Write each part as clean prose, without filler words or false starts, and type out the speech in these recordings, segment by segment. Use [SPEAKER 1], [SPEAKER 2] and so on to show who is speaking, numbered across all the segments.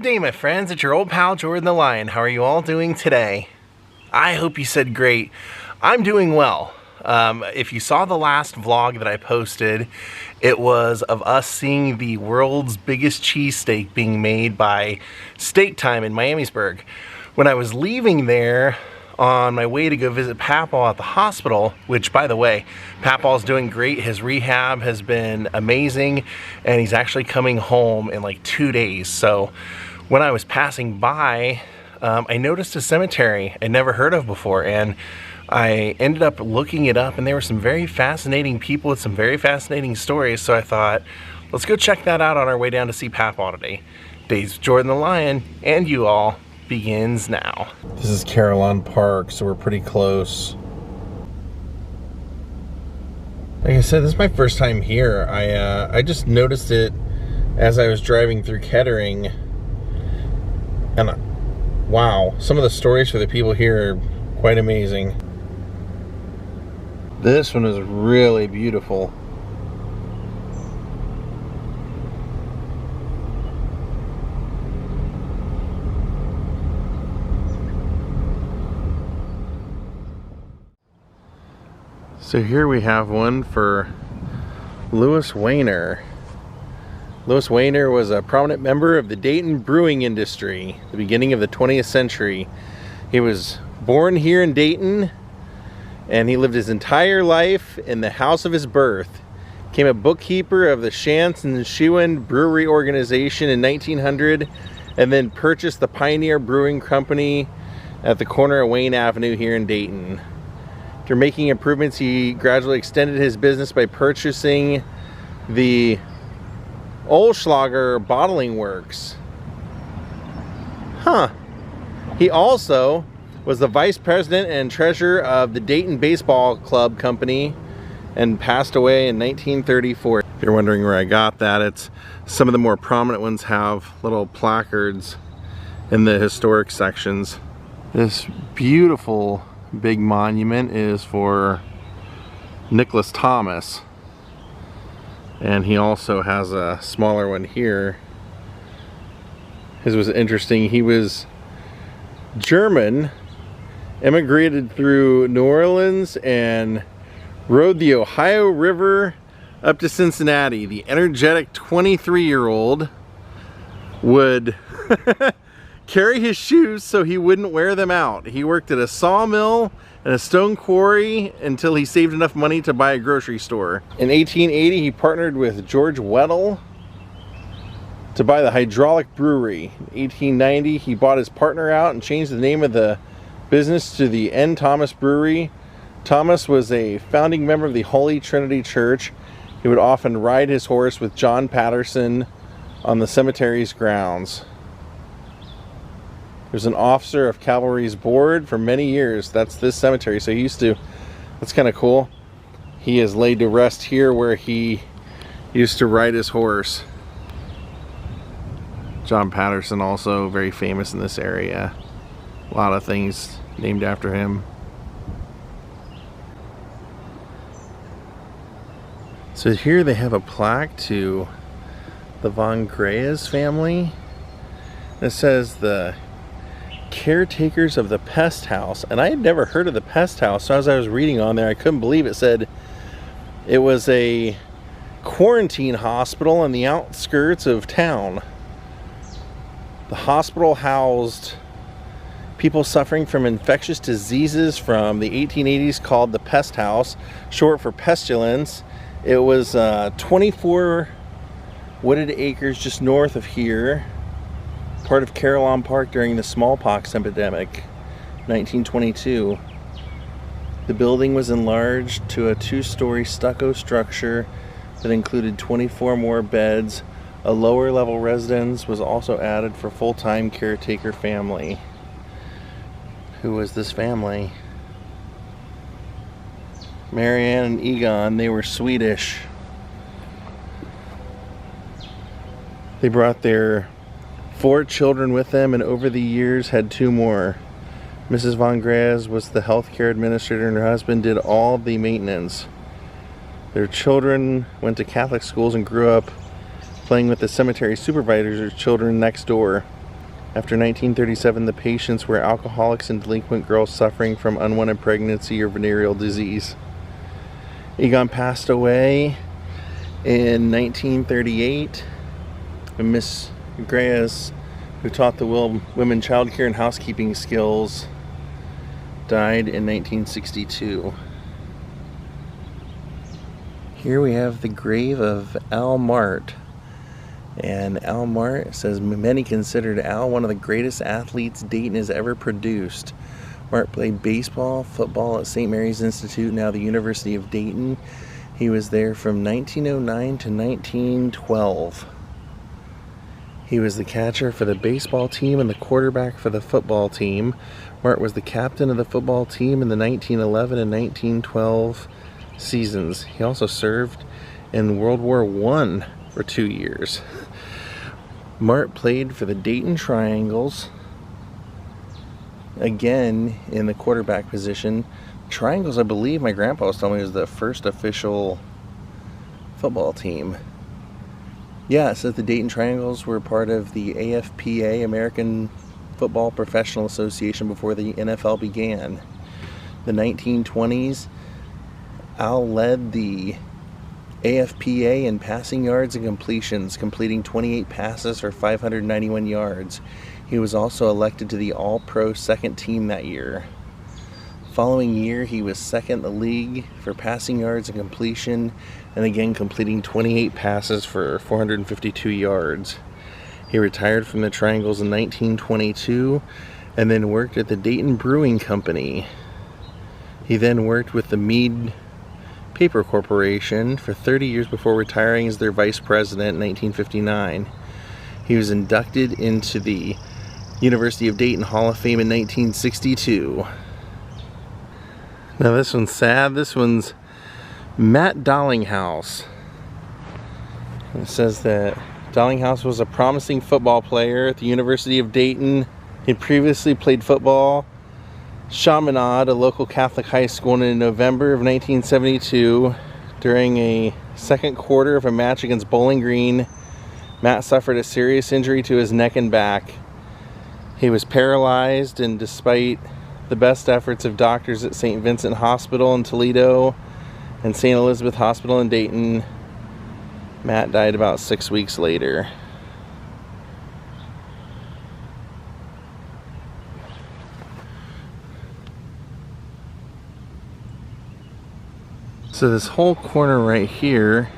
[SPEAKER 1] Good day, my friends. It's your old pal Jordan the Lion. How are you all doing today? I hope you said great. I'm doing well. If you saw the last vlog that I posted, it was of us seeing the world's biggest cheesesteak being made by Steak Time in Miamisburg. When I was leaving there on my way to go visit Papaw at the hospital, which, by the way, Papaw's doing great. His rehab has been amazing, and he's actually coming home in like 2 days. So when I was passing by, I noticed a cemetery I'd never heard of before, and I ended up looking it up, and there were some very fascinating people with some very fascinating stories. So I thought, let's go check that out on our way down to see Papaw today. Daze Jordan the Lion and you all begins now. This is Carillon Park, so we're pretty close. Like I said, this is my first time here. I just noticed it as I was driving through Kettering, and wow, some of the stories for the people here are quite amazing. This one is really beautiful. So here we have one for Louis Weiner. Louis Weiner was a prominent member of the Dayton brewing industry at the beginning of the 20th century. He was born here in Dayton, and he lived his entire life in the house of his birth. Became a bookkeeper of the Shantz and Schewin Brewery Organization in 1900, and then purchased the Pioneer Brewing Company at the corner of Wayne Avenue here in Dayton. After making improvements, he gradually extended his business by purchasing the Ohlschlager Bottling Works. He also was the vice president and treasurer of the Dayton Baseball Club Company and passed away in 1934. If you're wondering where I got that, it's some of the more prominent ones have little placards in the historic sections. This beautiful big monument is for Nicholas Thomas, and he also has a smaller one here. His was interesting. He was German, immigrated through New Orleans and rode the Ohio River up to Cincinnati. The energetic 23-year-old would carry his shoes so he wouldn't wear them out. He worked at a sawmill and a stone quarry until he saved enough money to buy a grocery store. In 1880, he partnered with George Weddell to buy the hydraulic brewery. In 1890, he bought his partner out and changed the name of the business to the N. Thomas Brewery. Thomas was a founding member of the Holy Trinity Church. He would often ride his horse with John Patterson on the cemetery's grounds. There's an officer of Calvary's board for many years. That's this cemetery. So he used to, that's kind of cool. He is laid to rest here where he used to ride his horse. John Patterson, also very famous in this area. A lot of things named after him. So here they have a plaque to the Von Greyes family. It says the caretakers of the Pest House, and I had never heard of the Pest House, so as I was reading on there, I couldn't believe it said it was a quarantine hospital in the outskirts of town. The hospital housed people suffering from infectious diseases from the 1880s called the Pest House, short for pestilence. It was 24 wooded acres just north of here, part of Carillon Park during the smallpox epidemic, 1922. The building was enlarged to a 2-story stucco structure that included 24 more beds. A lower level residence was also added for full-time caretaker family. Who was this family? Marianne and Egon. They were Swedish. They brought their 4 children with them, and over the years had 2 more. Mrs. Von Greyes was the healthcare administrator, and her husband did all of the maintenance. Their children went to Catholic schools and grew up playing with the cemetery supervisor's children next door. After 1937, the patients were alcoholics and delinquent girls suffering from unwanted pregnancy or venereal disease. Egon passed away in 1938, and Miss Grace, who taught the women childcare and housekeeping skills, died in 1962. Here we have the grave of Al Mart. And Al Mart says many considered Al one of the greatest athletes Dayton has ever produced. Mart played baseball, football at St. Mary's Institute, now the University of Dayton. He was there from 1909 to 1912. He was the catcher for the baseball team and the quarterback for the football team. Mart was the captain of the football team in the 1911 and 1912 seasons. He also served in World War I for 2 years. Mart played for the Dayton Triangles, again in the quarterback position. Triangles, I believe my grandpa was telling me, was the first official football team. Yeah, it says the Dayton Triangles were part of the AFPA, American Football Professional Association, before the NFL began. The 1920s, Al led the AFPA in passing yards and completions, completing 28 passes for 591 yards. He was also elected to the All-Pro second team that year. Following year, he was second in the league for passing yards and completion, and again completing 28 passes for 452 yards. He retired from the Triangles in 1922 and then worked at the Dayton Brewing Company. He then worked with the Mead Paper Corporation for 30 years before retiring as their vice president in 1959. He was inducted into the University of Dayton Hall of Fame in 1962. Now this one's sad. This one's Matt Dowling House. It says that Dowling House was a promising football player at the University of Dayton. He previously played football Chaminade, a local Catholic high school, in November of 1972. During a second quarter of a match against Bowling Green, Matt suffered a serious injury to his neck and back. He was paralyzed, and despite the best efforts of doctors at St. Vincent Hospital in Toledo and St. Elizabeth Hospital in Dayton, Matt died about 6 weeks later. So this whole corner right here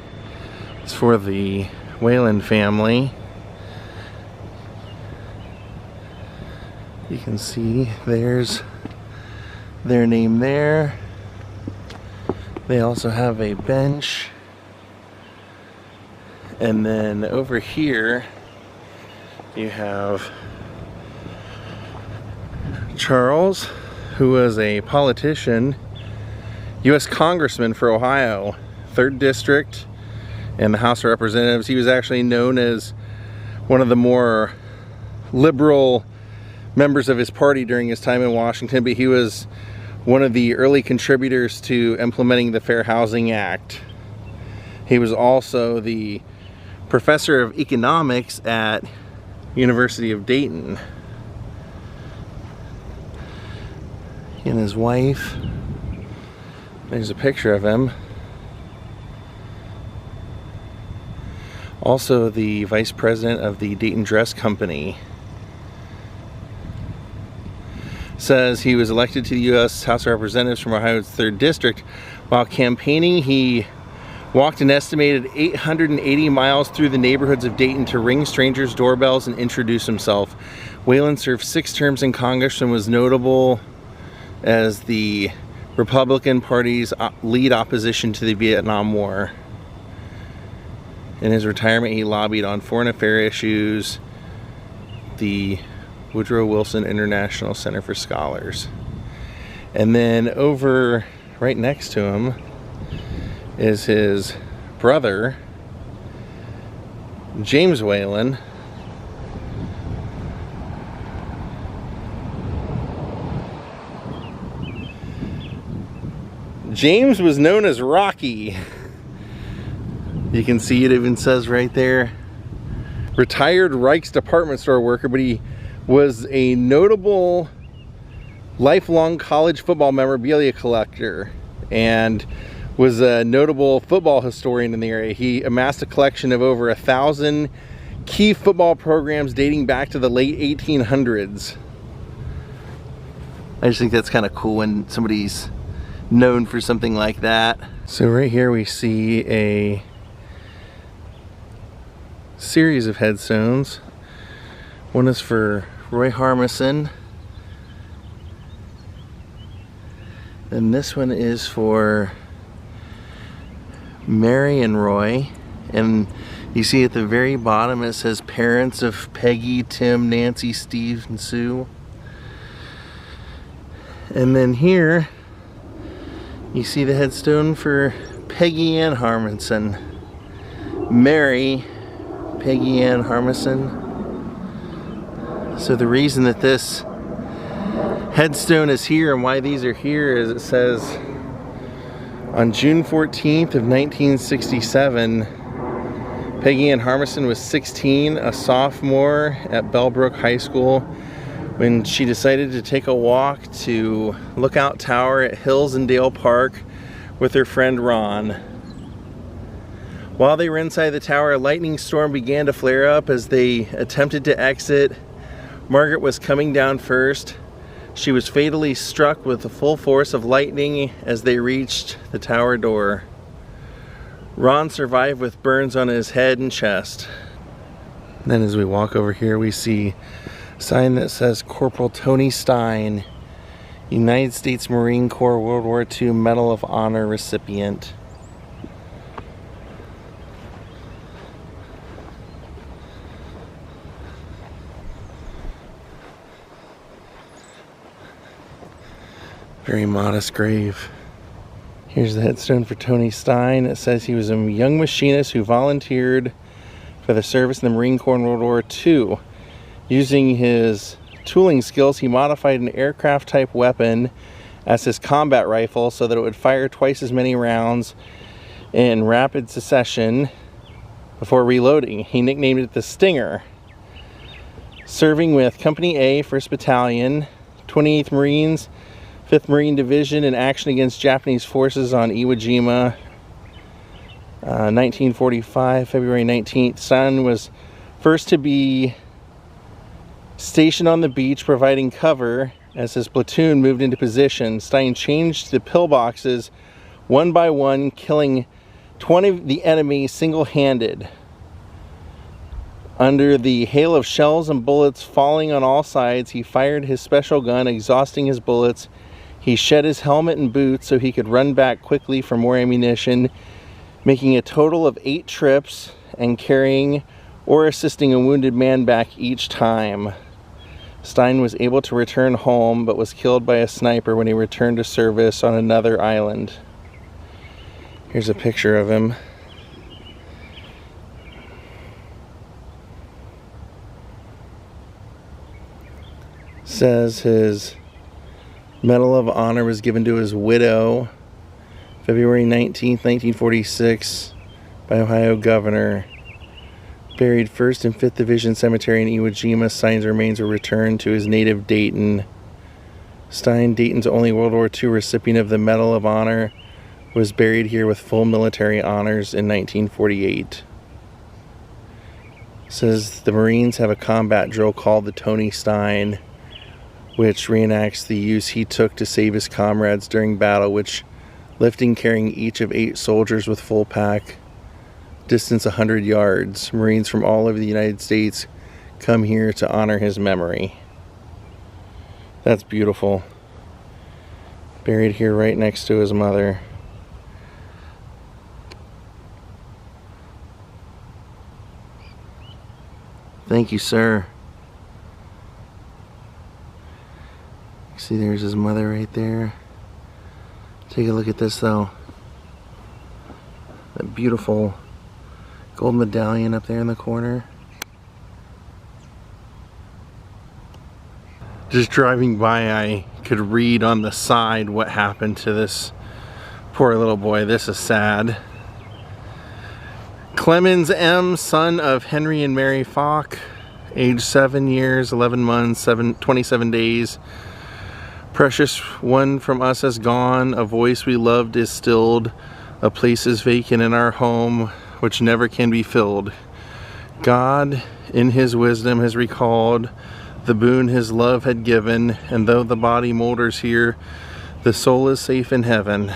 [SPEAKER 1] is for the Weyland family. You can see there's their name there. They also have a bench. And then over here you have Charles, who was a politician, U.S. Congressman for Ohio, 3rd District in the House of Representatives. He was actually known as one of the more liberal members of his party during his time in Washington, but he was one of the early contributors to implementing the Fair Housing Act. He was also the professor of economics at University of Dayton. He and his wife. There's a picture of him. Also the vice president of the Dayton Dress Company. Says he was elected to the U.S. House of Representatives from Ohio's 3rd District. While campaigning, he walked an estimated 880 miles through the neighborhoods of Dayton to ring strangers' doorbells and introduce himself. Weyland served 6 terms in Congress and was notable as the Republican Party's lead opposition to the Vietnam War. In his retirement, he lobbied on foreign affairs issues, the Woodrow Wilson International Center for Scholars. And then over right next to him is his brother, James Weyland. James was known as Rocky. You can see it even says right there, retired Reich's department store worker, but he was a notable lifelong college football memorabilia collector and was a notable football historian in the area. He amassed a collection of over 1,000 key football programs dating back to the late 1800s. I just think that's kind of cool when somebody's known for something like that. So right here we see a series of headstones. One is for Roy Harmison, and this one is for Mary and Roy, and you see at the very bottom it says parents of Peggy, Tim, Nancy, Steve, and Sue. And then here you see the headstone for Peggy Ann Harmison. Mary Peggy Ann Harmison. So the reason that this headstone is here and why these are here is it says on June 14th of 1967, Peggy Ann Harmison was 16, a sophomore at Bellbrook High School, when she decided to take a walk to Lookout Tower at Hills and Dale Park with her friend Ron. While they were inside the tower, a lightning storm began to flare up as they attempted to exit. Margaret was coming down first. She was fatally struck with the full force of lightning as they reached the tower door. Ron survived with burns on his head and chest. Then as we walk over here, we see a sign that says Corporal Tony Stein, United States Marine Corps World War II Medal of Honor recipient. Very modest grave. Here's the headstone for Tony Stein. It says he was a young machinist who volunteered for the service in the Marine Corps in World War II. Using his tooling skills, he modified an aircraft type weapon as his combat rifle so that it would fire twice as many rounds in rapid succession before reloading. He nicknamed it the Stinger. Serving with Company A, 1st Battalion, 28th Marines, 5th Marine Division in action against Japanese forces on Iwo Jima, 1945, February 19th. Stein was first to be stationed on the beach providing cover as his platoon moved into position. Stein changed the pillboxes one by one, killing 20 of the enemy single-handed. Under the hail of shells and bullets falling on all sides, he fired his special gun, exhausting his bullets. He shed his helmet and boots so he could run back quickly for more ammunition, making a total of 8 trips and carrying or assisting a wounded man back each time. Stein was able to return home but was killed by a sniper when he returned to service on another island. Here's a picture of him. Says his Medal of Honor was given to his widow February 19th, 1946 by Ohio Governor. Buried 1st and 5th Division Cemetery in Iwo Jima. Stein's remains were returned to his native Dayton. Stein, Dayton's only World War II recipient of the Medal of Honor, was buried here with full military honors in 1948. It says the Marines have a combat drill called the Tony Stein, which reenacts the use he took to save his comrades during battle, which lifting carrying each of 8 soldiers with full pack, distance 100 yards. Marines from all over the United States come here to honor his memory. That's beautiful. Buried here right next to his mother. Thank you, sir. See, there's his mother right there. Take a look at this though. That beautiful gold medallion up there in the corner. Just driving by, I could read on the side what happened to this poor little boy. This is sad. Clemens M., son of Henry and Mary Falk, age 7 years, 11 months, 27 days. Precious one from us has gone, a voice we loved is stilled, a place is vacant in our home which never can be filled. God in his wisdom has recalled the boon his love had given, and though the body molders here, the soul is safe in heaven.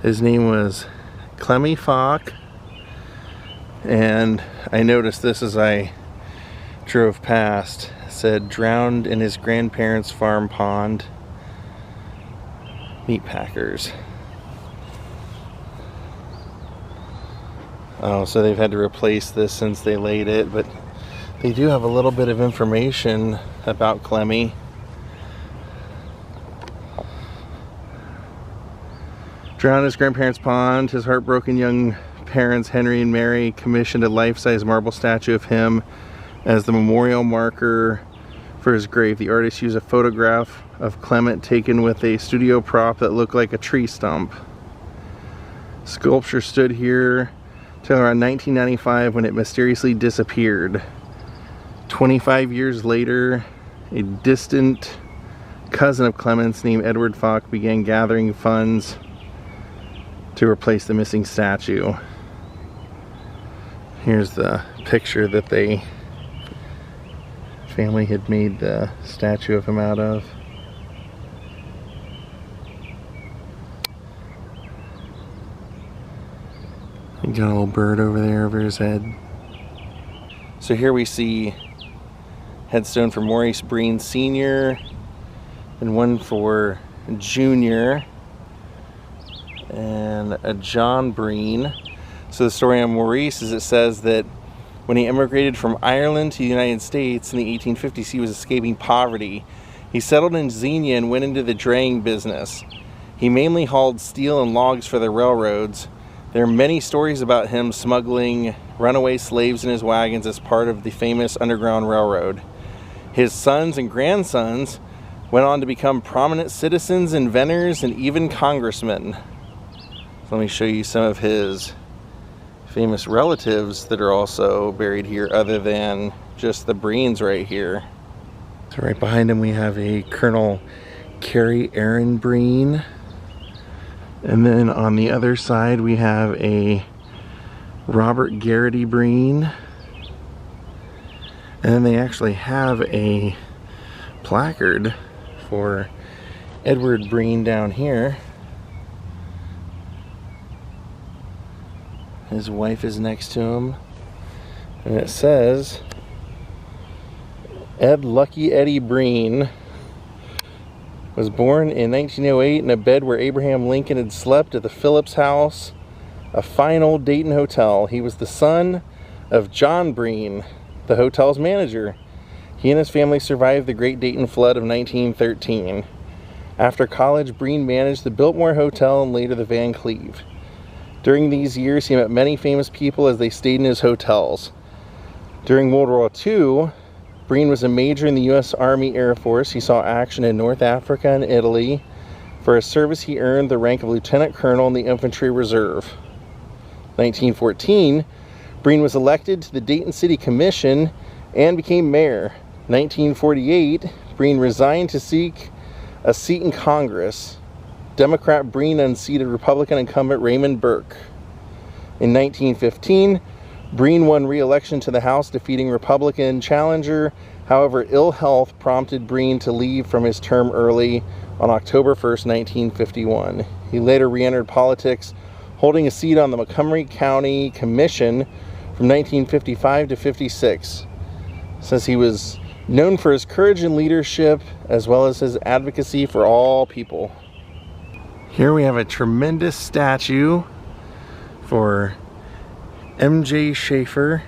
[SPEAKER 1] His name was Clemmy Falk, and I noticed this as I drove past. It said, drowned in his grandparents' farm pond. Meat packers. Oh, so they've had to replace this since they laid it, but they do have a little bit of information about Clemmy. Drowned in his grandparents' pond, his heartbroken young parents, Henry and Mary, commissioned a life-size marble statue of him as the memorial marker for his grave. The artist used a photograph of Clement taken with a studio prop that looked like a tree stump. Sculpture stood here till around 1995 when it mysteriously disappeared. 25 years later, a distant cousin of Clement's named Edward Falk began gathering funds to replace the missing statue. Here's the picture that the family had made the statue of him out of. He got a little bird over there over his head. So here we see headstone for Maurice Breen Sr. and one for Junior. And a John Breen. So the story on Maurice is it says that when he immigrated from Ireland to the United States in the 1850s, he was escaping poverty. He settled in Xenia and went into the draying business. He mainly hauled steel and logs for the railroads. There are many stories about him smuggling runaway slaves in his wagons as part of the famous Underground Railroad. His sons and grandsons went on to become prominent citizens, inventors, and even congressmen. Let me show you some of his famous relatives that are also buried here other than just the Breens right here. So right behind him we have a Colonel Carrie Aaron Breen. And then on the other side we have a Robert Garrity Breen. And then they actually have a placard for Edward Breen down here. His wife is next to him, and it says, Ed Lucky Eddie Breen was born in 1908 in a bed where Abraham Lincoln had slept at the Phillips House, a fine old Dayton hotel. He was the son of John Breen, the hotel's manager. He and his family survived the Great Dayton Flood of 1913. After college, Breen managed the Biltmore Hotel and later the Van Cleve. During these years, he met many famous people as they stayed in his hotels. During World War II, Breen was a major in the U.S. Army Air Force. He saw action in North Africa and Italy. For his service, he earned the rank of Lieutenant Colonel in the Infantry Reserve. 1914, Breen was elected to the Dayton City Commission and became mayor. 1948, Breen resigned to seek a seat in Congress. Democrat Breen unseated Republican incumbent Raymond Burke. In 1915, Breen won re-election to the House, defeating Republican challenger. However, ill health prompted Breen to leave from his term early on October 1st, 1951. He later re-entered politics, holding a seat on the Montgomery County Commission from 1955 to 56. Says he was known for his courage and leadership, as well as his advocacy for all people. Here we have a tremendous statue for M.J. Shafer,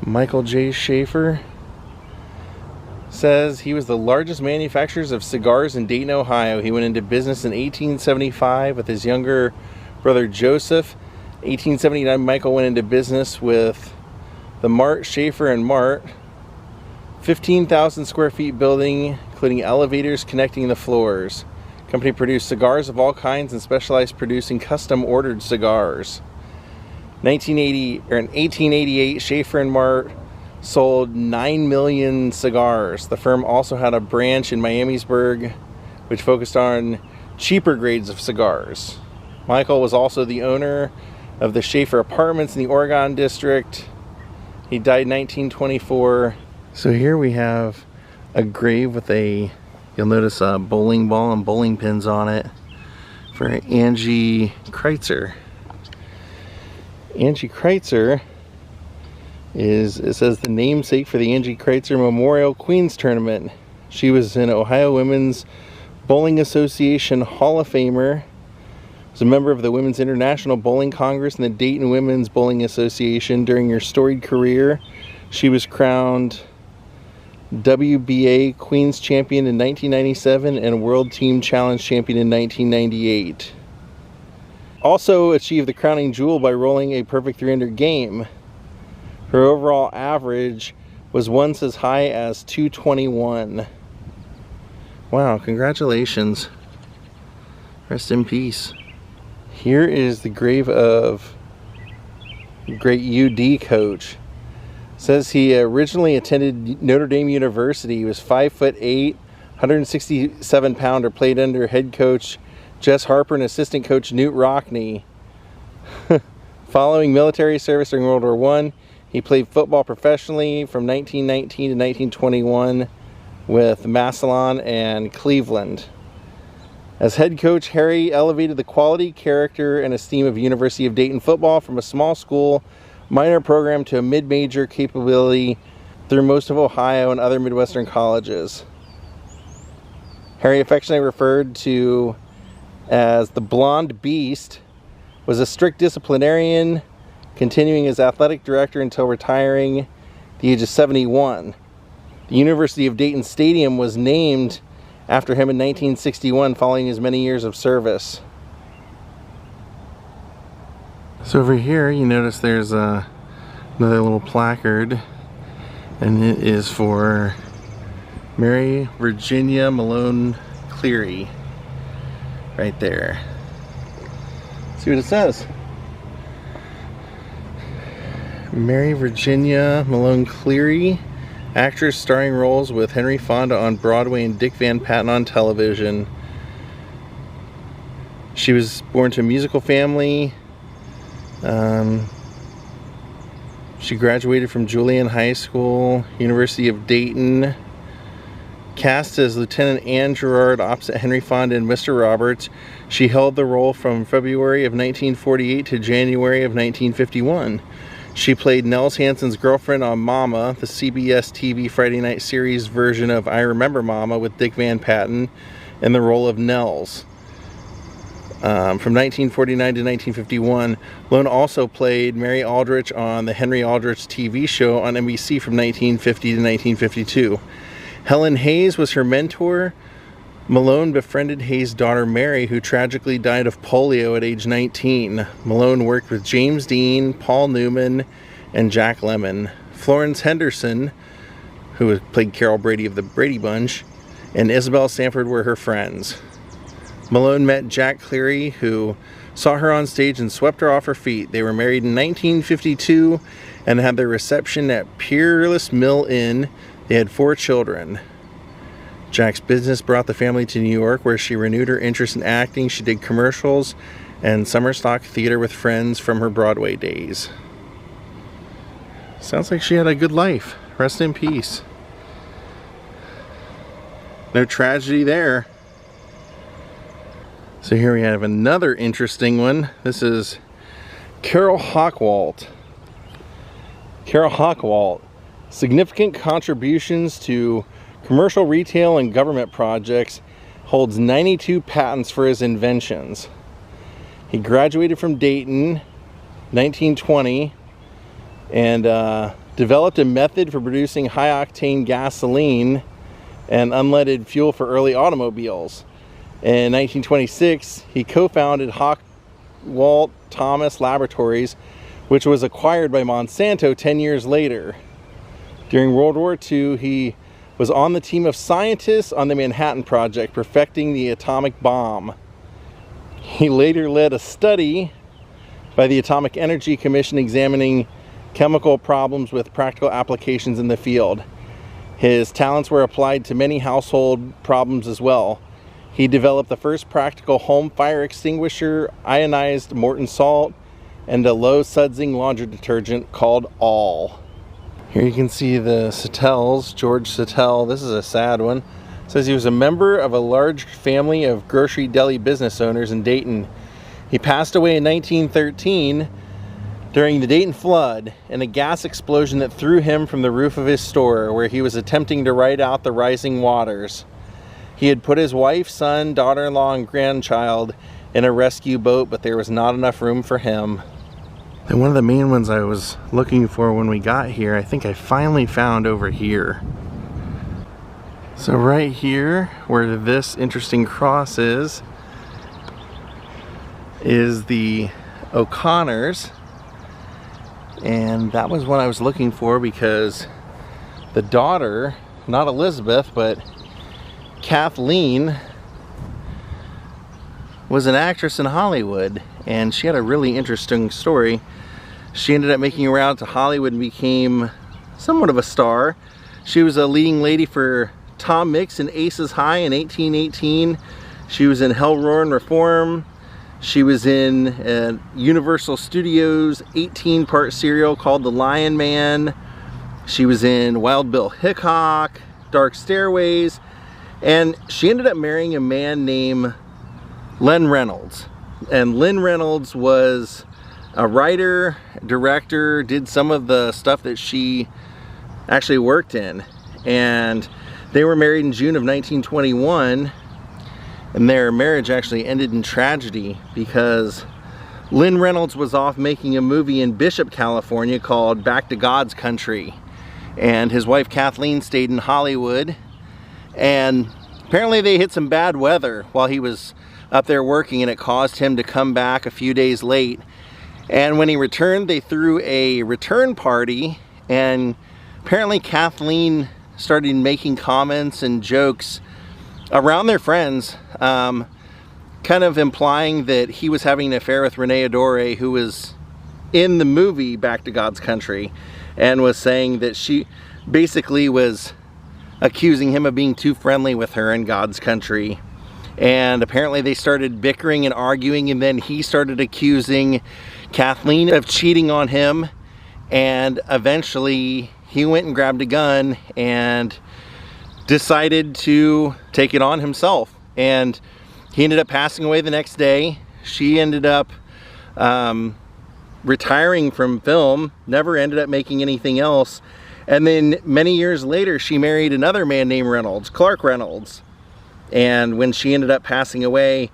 [SPEAKER 1] Michael J. Shafer. Says he was the largest manufacturer of cigars in Dayton, Ohio. He went into business in 1875 with his younger brother Joseph. 1879, Michael went into business with the Mart, Shafer, and Mart. 15,000 square feet building, including elevators connecting the floors. Company produced cigars of all kinds and specialized producing custom ordered cigars. In 1888, Shafer and Mart sold 9 million cigars. The firm also had a branch in Miamisburg, which focused on cheaper grades of cigars. Michael was also the owner of the Shafer Apartments in the Oregon District. He died in 1924. So here we have a grave with you'll notice a bowling ball and bowling pins on it for Angie Kreitzer. Angie Kreitzer it says the namesake for the Angie Kreitzer Memorial Queens Tournament. She was an Ohio Women's Bowling Association Hall of Famer, was a member of the Women's International Bowling Congress and the Dayton Women's Bowling Association. During her storied career, she was crowned WBA Queens Champion in 1997 and World Team Challenge Champion in 1998. Also achieved the crowning jewel by rolling a perfect 300 game. Her overall average was once as high as 221. Wow, congratulations. Rest in peace. Here is the grave of great UD coach. It says he originally attended Notre Dame University. He was 5'8", 167 pounder, played under head coach Jess Harper and assistant coach Newt Rockney. Following military service during World War I, he played football professionally from 1919 to 1921 with Massillon and Cleveland. As head coach, Harry elevated the quality, character, and esteem of University of Dayton football from a small school minor program to a mid-major capability through most of Ohio and other Midwestern colleges. Harry, affectionately referred to as the Blonde Beast, was a strict disciplinarian, continuing as athletic director until retiring at the age of 71. The University of Dayton Stadium was named after him in 1961 following his many years of service. So over here you notice there's another little placard, and it is for Mary Virginia Malone Cleary. Right there. Let's see what it says. Mary Virginia Malone Cleary, actress starring roles with Henry Fonda on Broadway and Dick Van Patten on television. She was born to a musical family. She graduated from Julian High School, University of Dayton. Cast as Lieutenant Anne Gerard opposite Henry Fonda and Mr. Roberts, she held the role from February of 1948 to January of 1951. She played Nels Hansen's girlfriend on Mama, the CBS TV Friday night series version of I Remember Mama with Dick Van Patten, in the role of Nels. From 1949 to 1951, Malone also played Mary Aldrich on the Henry Aldrich TV show on NBC from 1950 to 1952. Helen Hayes was her mentor. Malone befriended Hayes' daughter Mary, who tragically died of polio at age 19. Malone worked with James Dean, Paul Newman, and Jack Lemmon. Florence Henderson, who played Carol Brady of the Brady Bunch, and Isabel Sanford were her friends. Malone met Jack Cleary, who saw her on stage and swept her off her feet. They were married in 1952 and had their reception at Peerless Mill Inn. They had 4 children. Jack's business brought the family to New York, where she renewed her interest in acting. She did commercials and summer stock theater with friends from her Broadway days. Sounds like she had a good life. Rest in peace. No tragedy there. So here we have another interesting one. This is Carol Hockwalt. Carol Hockwalt. Significant contributions to commercial, retail, and government projects, holds 92 patents for his inventions. He graduated from Dayton 1920 and developed a method for producing high-octane gasoline and unleaded fuel for early automobiles. In 1926, he co-founded Hockwalt Thomas Laboratories, which was acquired by Monsanto 10 years later. During World War II, he was on the team of scientists on the Manhattan Project, perfecting the atomic bomb. He later led a study by the Atomic Energy Commission examining chemical problems with practical applications in the field. His talents were applied to many household problems as well. He developed the first practical home fire extinguisher, ionized Morton salt, and a low sudsing laundry detergent called All. Here you can see the Satells, George Satell. This is a sad one. It says he was a member of a large family of grocery deli business owners in Dayton. He passed away in 1913 during the Dayton flood in a gas explosion that threw him from the roof of his store where he was attempting to ride out the rising waters. He had put his wife, son, daughter-in-law, and grandchild in a rescue boat, but there was not enough room for him. And one of the main ones I was looking for when we got here, I think I finally found over here. So right here, where this interesting cross is the O'Connors. And that was what I was looking for because the daughter, not Elizabeth, but Kathleen, was an actress in Hollywood, and she had a really interesting story. She ended up making her way out to Hollywood and became somewhat of a star. She was a leading lady for Tom Mix in Aces High in 1818. She was in Hell Roaring Reform. She was in Universal Studios 18-part serial called The Lion Man. She was in Wild Bill Hickok, Dark Stairways, and she ended up marrying a man named Len Reynolds. And Len Reynolds was a writer, director, did some of the stuff that she actually worked in. And they were married in June of 1921. And their marriage actually ended in tragedy because Len Reynolds was off making a movie in Bishop, California called Back to God's Country. And his wife Kathleen stayed in Hollywood. And apparently they hit some bad weather while he was up there working, and it caused him to come back a few days late. And when he returned, they threw a return party, and apparently Kathleen started making comments and jokes around their friends, kind of implying that he was having an affair with Renee Adore, who was in the movie Back to God's Country, and was saying that she basically was accusing him of being too friendly with her in God's Country. And apparently they started bickering and arguing, and then he started accusing Kathleen of cheating on him, and eventually he went and grabbed a gun and decided to take it on himself, and he ended up passing away the next day. She ended up retiring from film, never ended up making anything else, and then many years later she married another man named Reynolds, Clark Reynolds. And when she ended up passing away,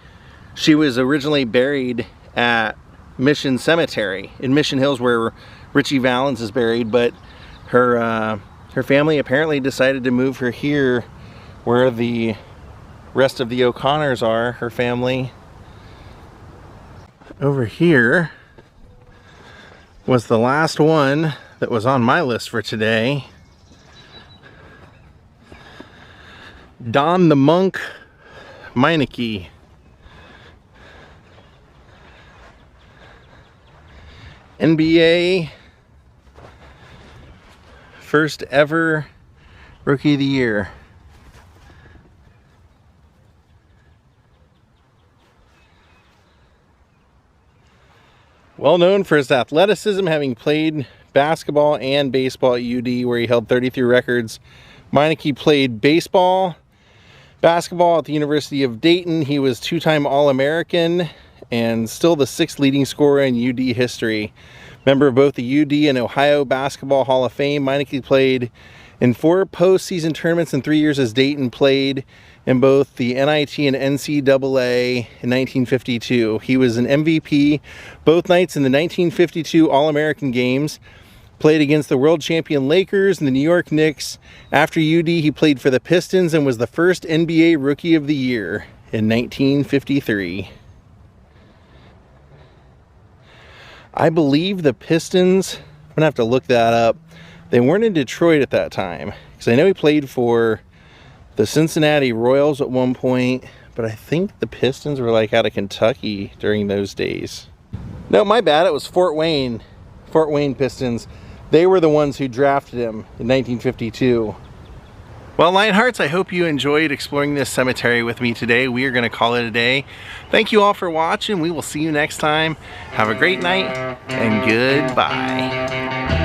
[SPEAKER 1] she was originally buried at Mission Cemetery in Mission Hills, where Richie Valens is buried, but her family apparently decided to move her here where the rest of the O'Connors are, her family. Over here was the last one that was on my list for today. Don the Monk Meineke. NBA first ever Rookie of the Year. Well known for his athleticism, having played basketball and baseball at UD, where he held 33 records. Meineke played baseball, basketball at the University of Dayton. He was two-time All-American and still the 6th leading scorer in UD history. Member of both the UD and Ohio Basketball Hall of Fame, Meineke played in 4 postseason tournaments in 3 years as Dayton played in both the NIT and NCAA in 1952. He was an MVP both nights in the 1952 All-American Games, played against the world champion Lakers and the New York Knicks. After UD, he played for the Pistons and was the first NBA Rookie of the Year in 1953. I believe the Pistons, I'm gonna have to look that up, they weren't in Detroit at that time, because I know he played for the Cincinnati Royals at one point, but I think the Pistons were like out of Kentucky during those days. No, my bad, it was Fort Wayne Pistons. They were the ones who drafted him in 1952. Well, Lionhearts, I hope you enjoyed exploring this cemetery with me today. We are going to call it a day. Thank you all for watching. We will see you next time. Have a great night and goodbye.